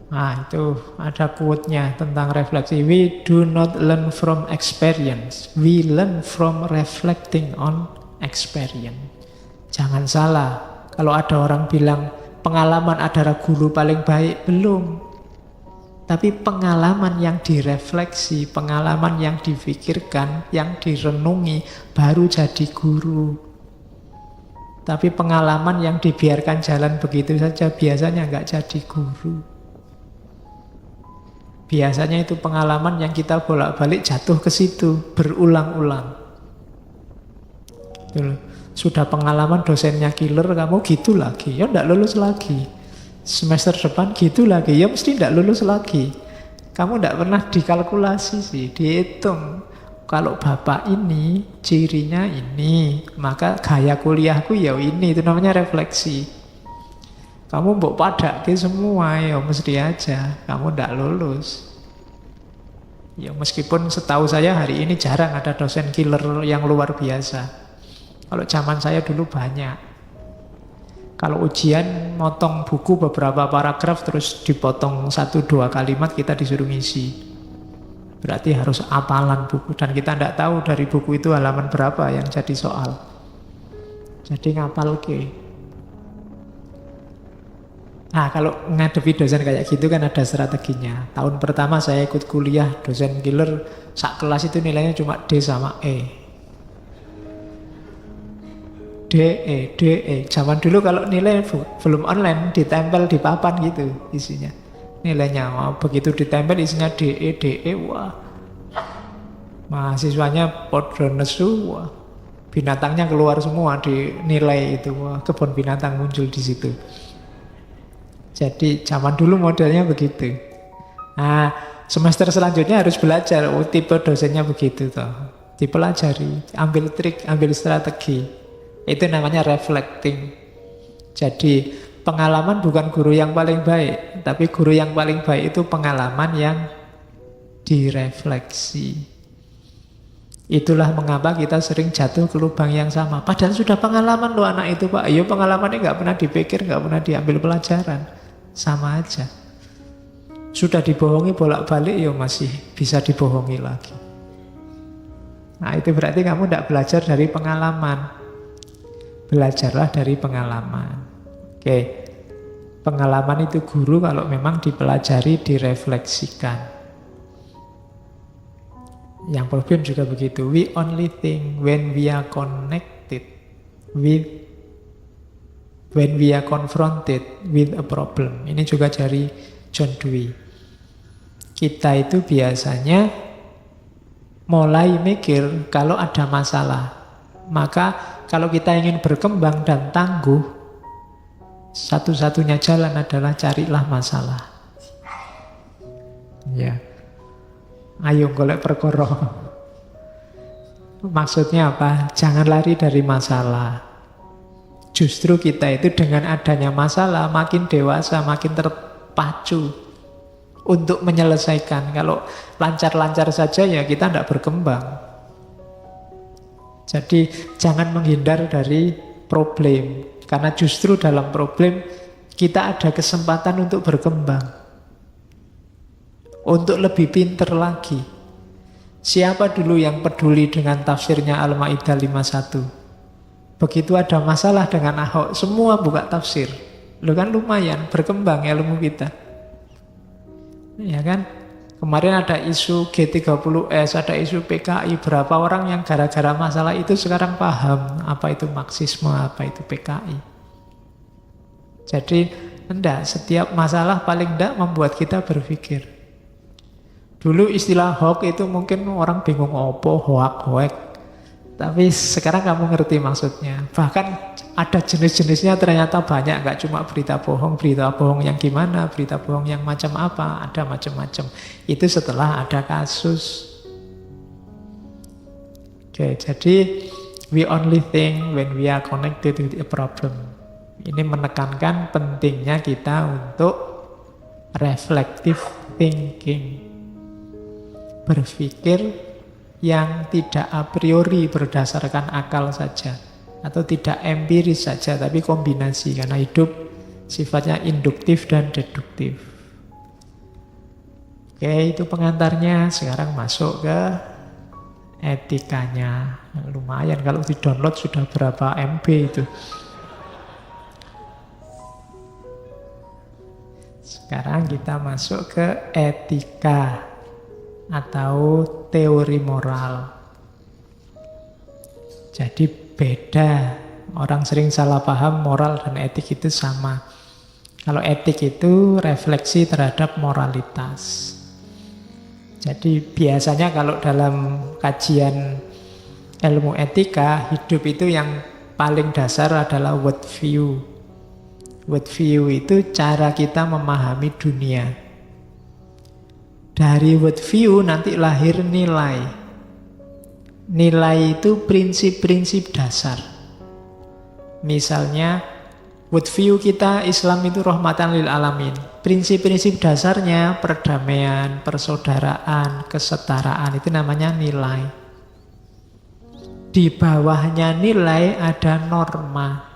Nah, itu ada quote-nya tentang refleksi. We do not learn from experience. We learn from reflecting on experience. Jangan salah. Kalau ada orang bilang pengalaman adalah guru paling baik, belum. Tapi pengalaman yang direfleksi, pengalaman yang difikirkan, yang direnungi, baru jadi guru. Tapi pengalaman yang dibiarkan jalan begitu saja, biasanya nggak jadi guru. Biasanya itu pengalaman yang kita bolak-balik jatuh ke situ, berulang-ulang. Sudah pengalaman dosennya killer, kamu gitu lagi, ya nggak lulus lagi. Semester depan gitu lagi, ya mesti nggak lulus lagi. Kamu nggak pernah dikalkulasi sih, dihitung. Kalau bapak ini, cirinya ini, maka gaya kuliahku ya ini, itu namanya refleksi. Kamu mbok padake semua, ya mesti aja kamu ndak lulus. Ya meskipun setahu saya hari ini jarang ada dosen killer yang luar biasa. Kalau zaman saya dulu banyak. Kalau ujian motong buku beberapa paragraf terus dipotong 1-2 kalimat kita disuruh ngisi. Berarti harus hafalan buku dan kita ndak tahu dari buku itu halaman berapa yang jadi soal. Jadi ngapal ke. Nah, kalau ngadepi dosen kayak gitu kan ada strateginya. Tahun pertama saya ikut kuliah, dosen killer, sak kelas itu nilainya cuma D sama E. D, E. Zaman dulu kalau nilai belum online, ditempel di papan gitu isinya. Nilainya, begitu ditempel isinya DE, wah. Mahasiswanya podo nesu, wah. Binatangnya keluar semua di nilai itu, wah. Kebun binatang muncul di situ. Jadi zaman dulu modelnya begitu. Nah, semester selanjutnya harus belajar. Oh, tipe dosennya begitu toh. Dipelajari, ambil trik, ambil strategi. Itu namanya reflecting. Jadi pengalaman bukan guru yang paling baik, tapi guru yang paling baik itu pengalaman yang direfleksi. Itulah mengapa kita sering jatuh ke lubang yang sama. Padahal sudah pengalaman loh anak itu Pak. Ya pengalamannya nggak pernah dipikir, nggak pernah diambil pelajaran. Sama aja. Sudah dibohongi bolak-balik, ya masih bisa dibohongi lagi. Nah itu berarti kamu tidak belajar dari pengalaman. Belajarlah dari pengalaman. Oke. Pengalaman itu guru kalau memang dipelajari, direfleksikan. Yang problem juga begitu. We only think when we are connected with when we are confronted with a problem. Ini juga dari John Dewey. Kita itu biasanya mulai mikir kalau ada masalah. Maka kalau kita ingin berkembang dan tangguh, satu-satunya jalan adalah carilah masalah. Ya. Ayo golek perkara. Maksudnya apa? Jangan lari dari masalah. Justru kita itu dengan adanya masalah makin dewasa, makin terpacu untuk menyelesaikan. Kalau lancar-lancar saja ya kita tidak berkembang. Jadi jangan menghindar dari problem. Karena justru dalam problem kita ada kesempatan untuk berkembang. Untuk lebih pinter lagi. Siapa dulu yang peduli dengan tafsirnya Al-Maidah 51? Begitu ada masalah dengan Ahok, semua buka tafsir. Loh kan lumayan, berkembang ilmu kita. Ya kan? Kemarin ada isu G30S, ada isu PKI. Berapa orang yang gara-gara masalah itu sekarang paham apa itu Marxisme, apa itu PKI. Jadi, setiap masalah paling enggak membuat kita berpikir. Dulu istilah hoax itu mungkin orang bingung hoax. Tapi sekarang kamu ngerti maksudnya. Bahkan ada jenis-jenisnya ternyata banyak. Nggak cuma berita bohong yang gimana, berita bohong yang macam apa, ada macam-macam. Itu setelah ada kasus. Oke, jadi we only think when we are connected with a problem. Ini menekankan pentingnya kita untuk reflective thinking. Berpikir yang tidak a priori berdasarkan akal saja atau tidak empiris saja tapi kombinasi, karena hidup sifatnya induktif dan deduktif. Oke, itu pengantarnya. Sekarang masuk ke etikanya. Lumayan kalau di-download sudah berapa MB itu. Sekarang kita masuk ke etika atau teori moral. Jadi beda. Orang sering salah paham moral dan etik itu sama. Kalau etik itu refleksi terhadap moralitas. Jadi biasanya kalau dalam kajian ilmu etika, hidup itu yang paling dasar adalah world view. World view itu cara kita memahami dunia. Dari world view nanti lahir nilai. Nilai itu prinsip-prinsip dasar. Misalnya, world view kita Islam itu rahmatan lil alamin. Prinsip-prinsip dasarnya perdamaian, persaudaraan, kesetaraan, itu namanya nilai. Di bawahnya nilai ada norma.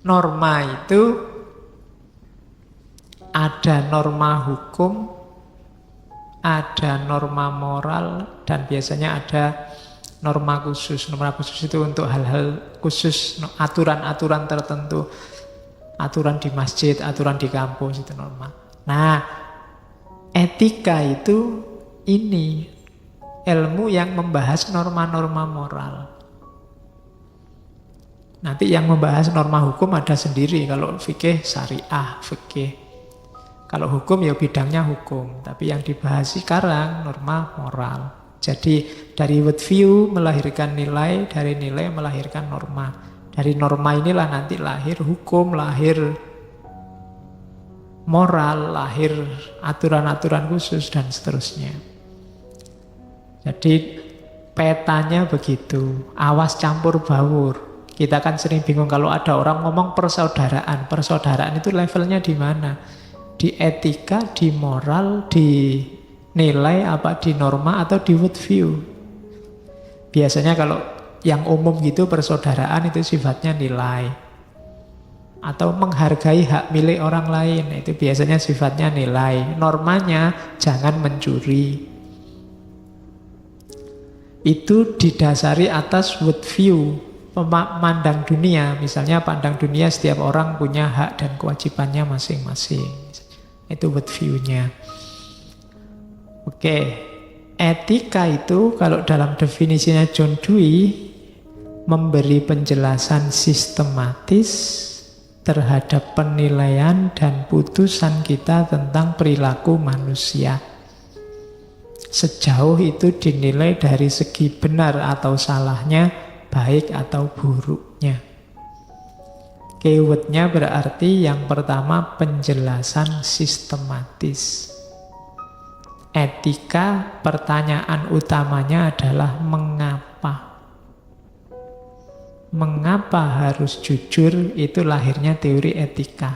Norma itu ada norma hukum, ada norma moral, dan biasanya ada norma khusus. Norma khusus itu untuk hal-hal khusus, aturan-aturan tertentu. Aturan di masjid, aturan di kampus, itu norma. Nah, etika itu ini ilmu yang membahas norma-norma moral. Nanti yang membahas norma hukum ada sendiri. Kalau fikih syariah, fikih. Kalau hukum ya bidangnya hukum. Tapi yang dibahas sekarang norma moral. Jadi dari world view melahirkan nilai, dari nilai melahirkan norma. Dari norma inilah nanti lahir hukum, lahir moral, lahir aturan-aturan khusus, dan seterusnya. Jadi petanya begitu, awas campur baur. Kita kan sering bingung kalau ada orang ngomong persaudaraan. Persaudaraan itu levelnya di mana? Di etika, di moral, di nilai, apa di norma, atau di world view? Biasanya kalau yang umum gitu persaudaraan itu sifatnya nilai. Atau menghargai hak milik orang lain, itu biasanya sifatnya nilai. Normanya jangan mencuri. Itu didasari atas world view, memandang dunia. Misalnya pandang dunia setiap orang punya hak dan kewajibannya masing-masing. Itu world view-nya. Oke, etika itu kalau dalam definisinya John Dewey memberi penjelasan sistematis terhadap penilaian dan putusan kita tentang perilaku manusia. Sejauh itu dinilai dari segi benar atau salahnya, baik atau buruknya. Keywordnya berarti yang pertama penjelasan sistematis. Etika, pertanyaan utamanya adalah mengapa. Mengapa harus jujur, itu lahirnya teori etika.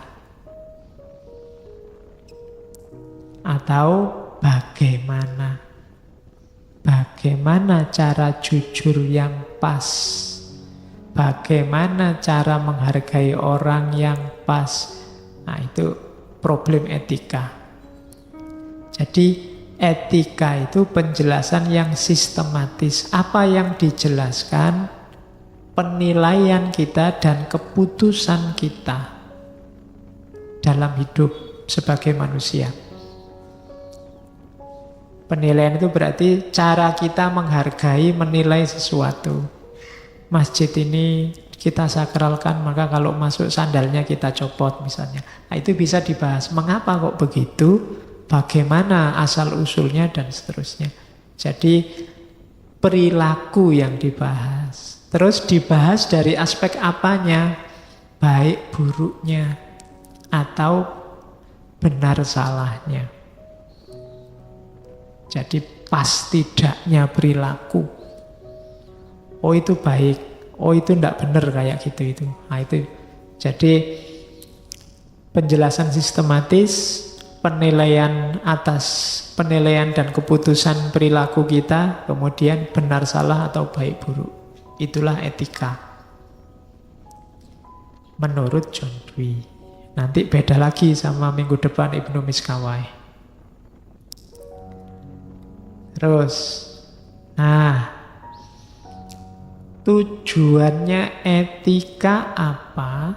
Atau bagaimana? Bagaimana cara jujur yang pas? Bagaimana cara menghargai orang yang pas? Nah, itu problem etika. Jadi etika itu penjelasan yang sistematis. Apa yang dijelaskan, penilaian kita dan keputusan kita dalam hidup sebagai manusia. Penilaian itu berarti cara kita menghargai, menilai sesuatu. Masjid ini kita sakralkan, maka kalau masuk sandalnya kita copot misalnya. Nah, itu bisa dibahas. Mengapa kok begitu? Bagaimana asal-usulnya dan seterusnya. Jadi perilaku yang dibahas. Terus dibahas dari aspek apanya? Baik buruknya atau benar salahnya. Jadi pas tidaknya perilaku. Oh itu baik, oh itu tidak benar kayak gitu itu. Nah itu. Jadi penjelasan sistematis, penilaian atas penilaian dan keputusan perilaku kita, kemudian benar salah atau baik buruk. Itulah etika menurut John Dewey. Nanti beda lagi sama minggu depan Ibnu Miskawai. Terus, nah, tujuannya etika apa?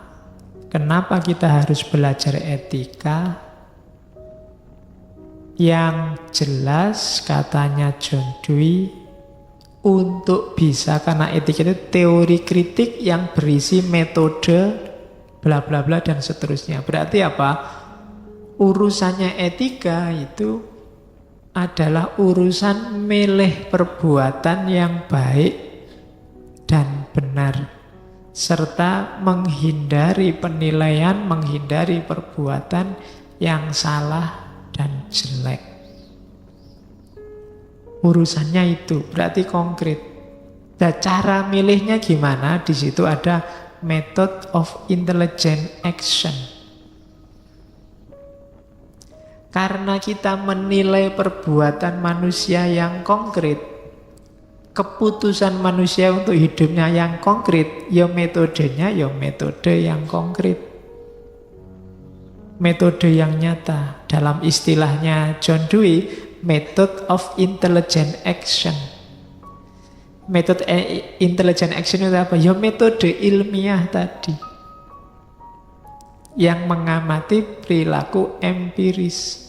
Kenapa kita harus belajar etika? Yang jelas katanya John Dewey, untuk bisa, karena etika itu teori kritik yang berisi metode bla bla bla dan seterusnya. Berarti apa? Urusannya etika itu adalah urusan milih perbuatan yang baik dan benar, serta menghindari penilaian, menghindari perbuatan yang salah dan jelek. Urusannya itu berarti konkret. Dan cara milihnya gimana? Di situ ada method of intelligent action. Karena kita menilai perbuatan manusia yang konkret, keputusan manusia untuk hidupnya yang konkret, ya metodenya ya metode yang konkret, metode yang nyata. Dalam istilahnya John Dewey, method of intelligent action. Metode intelligent action itu apa? Ya metode ilmiah tadi, yang mengamati perilaku empiris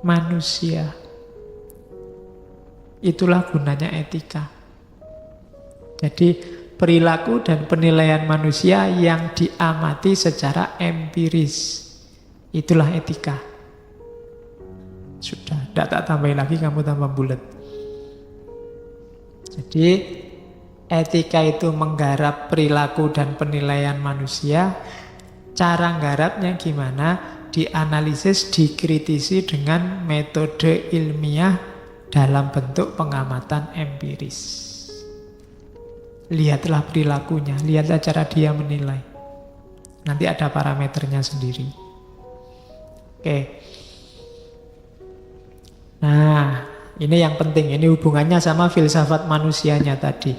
manusia. Itulah gunanya etika. Jadi perilaku dan penilaian manusia yang diamati secara empiris, itulah etika. Sudah, tidak tak tambahin lagi, kamu tambah bulat. Jadi etika itu menggarap perilaku dan penilaian manusia. Cara nggarapnya gimana? Dianalisis, dikritisi dengan metode ilmiah dalam bentuk pengamatan empiris. Lihatlah perilakunya, lihatlah cara dia menilai. Nanti ada parameternya sendiri. Oke. Nah, ini yang penting, ini hubungannya sama filsafat manusianya tadi.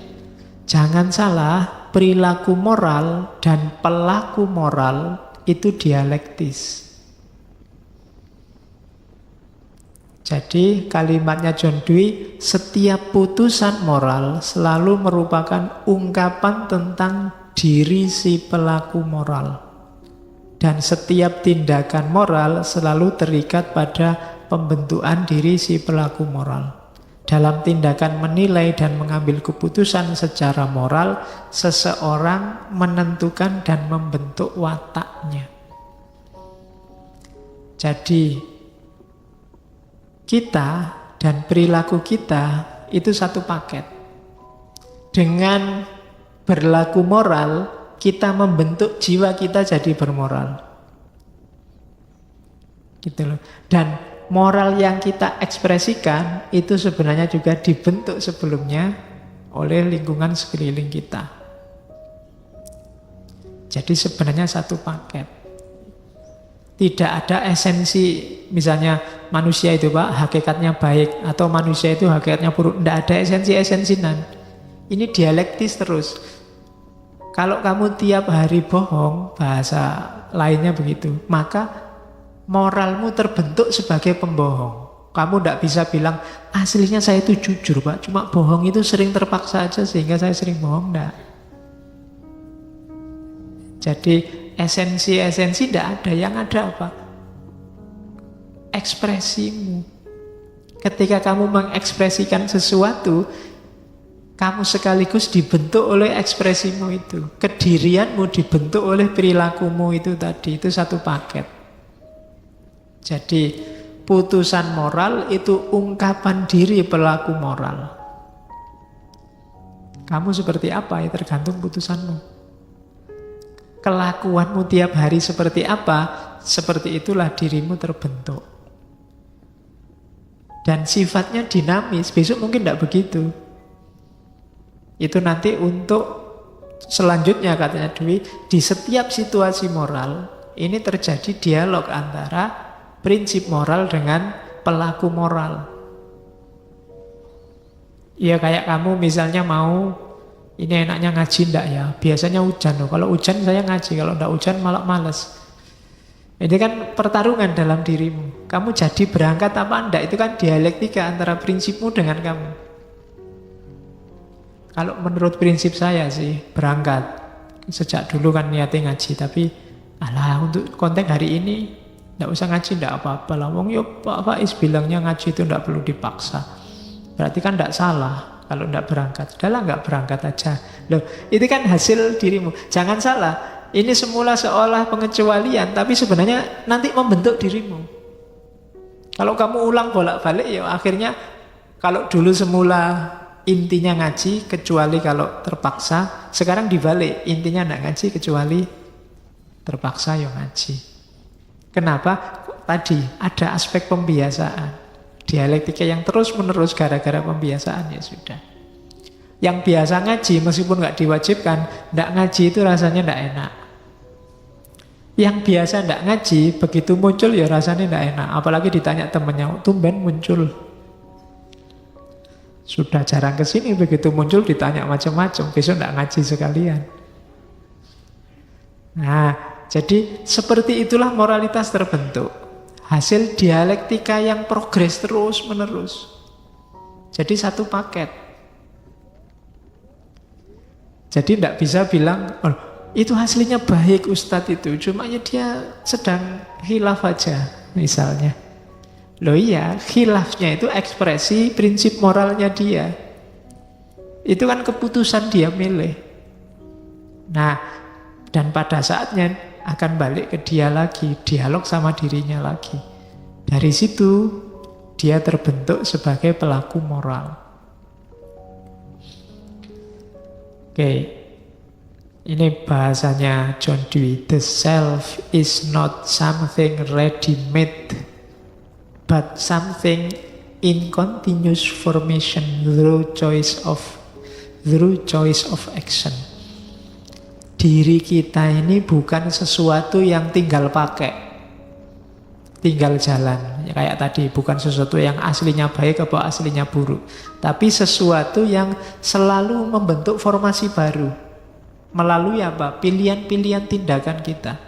Jangan salah, perilaku moral dan pelaku moral itu dialektis. Jadi kalimatnya John Dewey, setiap putusan moral selalu merupakan ungkapan tentang diri si pelaku moral. Dan setiap tindakan moral selalu terikat pada pembentukan diri si pelaku moral. Dalam tindakan menilai dan mengambil keputusan secara moral, seseorang menentukan dan membentuk wataknya. Jadi kita dan perilaku kita itu satu paket. Dengan berlaku moral, kita membentuk jiwa kita jadi bermoral. Gitu loh. Dan moral yang kita ekspresikan itu sebenarnya juga dibentuk sebelumnya oleh lingkungan sekeliling kita. Jadi sebenarnya satu paket. Tidak ada esensi, misalnya manusia itu Pak hakikatnya baik atau manusia itu hakikatnya buruk. Tidak ada esensi-esensinan. Ini dialektis terus. Kalau kamu tiap hari bohong, bahasa lainnya begitu, maka moralmu terbentuk sebagai pembohong. Kamu tidak bisa bilang aslinya saya itu jujur Pak, cuma bohong itu sering terpaksa aja sehingga saya sering bohong. Tidak. Jadi esensi-esensi tidak ada. Yang ada apa? Ekspresimu. Ketika kamu mengekspresikan sesuatu, kamu sekaligus dibentuk oleh ekspresimu itu. Kedirianmu dibentuk oleh perilakumu itu tadi. Itu satu paket. Jadi putusan moral itu ungkapan diri pelaku moral. Kamu seperti apa ya tergantung putusanmu. Kelakuanmu tiap hari seperti apa, seperti itulah dirimu terbentuk. Dan sifatnya dinamis, besok mungkin tidak begitu. Itu nanti untuk selanjutnya katanya Dewey, di setiap situasi moral, ini terjadi dialog antara prinsip moral dengan pelaku moral. Ya kayak kamu misalnya mau, ini enaknya ngaji enggak ya? Biasanya hujan loh. Kalau hujan saya ngaji, kalau enggak hujan malah males. Ini kan pertarungan dalam dirimu. Kamu jadi berangkat apa enggak, itu kan dialektika antara prinsipmu dengan kamu. Kalau menurut prinsip saya sih berangkat. Sejak dulu kan niatnya ngaji, tapi alah untuk konteks hari ini enggak usah ngaji, enggak apa-apa lah. Wong yo Pak Faiz bilangnya ngaji itu enggak perlu dipaksa. Berarti kan enggak salah kalau enggak berangkat. Udahlah enggak berangkat aja. Loh, itu kan hasil dirimu. Jangan salah. Ini semula seolah pengecualian, tapi sebenarnya nanti membentuk dirimu. Kalau kamu ulang bolak-balik, ya akhirnya kalau dulu semula intinya ngaji, kecuali kalau terpaksa, sekarang dibalik, intinya enggak ngaji, kecuali terpaksa ya ngaji. Kenapa? Tadi ada aspek pembiasaan. Dialektika yang terus-menerus gara-gara pembiasaan, ya sudah. Yang biasa ngaji, meskipun nggak diwajibkan, nggak ngaji itu rasanya nggak enak. Yang biasa nggak ngaji, begitu muncul ya rasanya nggak enak. Apalagi ditanya temennya, tumben muncul. Sudah jarang kesini, begitu muncul ditanya macam-macam, besok nggak ngaji sekalian. Nah, jadi seperti itulah moralitas terbentuk. Hasil dialektika yang progres terus-menerus. Jadi satu paket. Jadi tidak bisa bilang, oh, itu hasilnya baik Ustadz itu, cuma ya dia sedang khilaf aja misalnya. Loh iya, khilafnya itu ekspresi prinsip moralnya dia. Itu kan keputusan dia milih. Nah, dan pada saatnya akan balik ke dia lagi, dialog sama dirinya lagi. Dari situ dia terbentuk sebagai pelaku moral. Oke, ini bahasanya John Dewey. The self is not something ready-made, but something in continuous formation through choice of action. Diri kita ini bukan sesuatu yang tinggal pakai, tinggal jalan. Ya, kayak tadi, bukan sesuatu yang aslinya baik atau aslinya buruk, tapi sesuatu yang selalu membentuk formasi baru. Melalui apa? Pilihan-pilihan tindakan kita.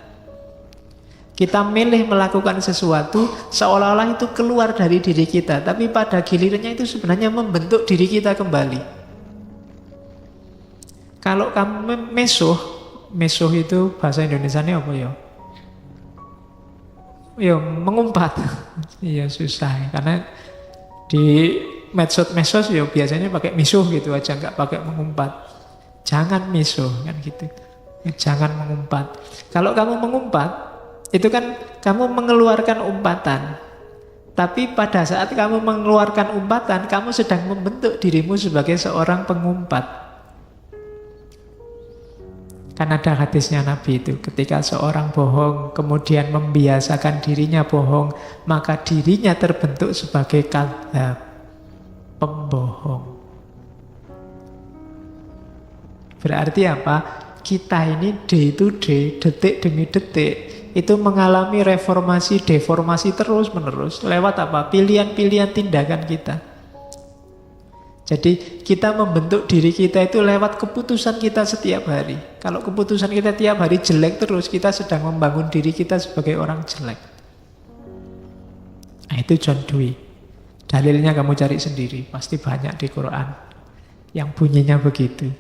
Kita milih melakukan sesuatu seolah-olah itu keluar dari diri kita, tapi pada gilirannya itu sebenarnya membentuk diri kita kembali. Kalau kamu mesuh itu bahasa Indonesianya apa ya? Ya mengumpat. Iya susah, karena di medsos ya biasanya pakai misuh gitu aja, nggak pakai mengumpat. Jangan misuh kan gitu. Jangan mengumpat. Kalau kamu mengumpat, itu kan kamu mengeluarkan umpatan. Tapi pada saat kamu mengeluarkan umpatan, kamu sedang membentuk dirimu sebagai seorang pengumpat. Kan ada hadisnya Nabi itu, ketika seorang bohong, kemudian membiasakan dirinya bohong, maka dirinya terbentuk sebagai kadzdzab, pembohong. Berarti apa? Kita ini day to day, detik demi detik, itu mengalami reformasi, deformasi terus-menerus. Lewat apa? Pilihan-pilihan tindakan kita. Jadi kita membentuk diri kita itu lewat keputusan kita setiap hari. Kalau keputusan kita tiap hari jelek terus, kita sedang membangun diri kita sebagai orang jelek. Nah, itu John Dewey. Dalilnya kamu cari sendiri, pasti banyak di Quran yang bunyinya begitu.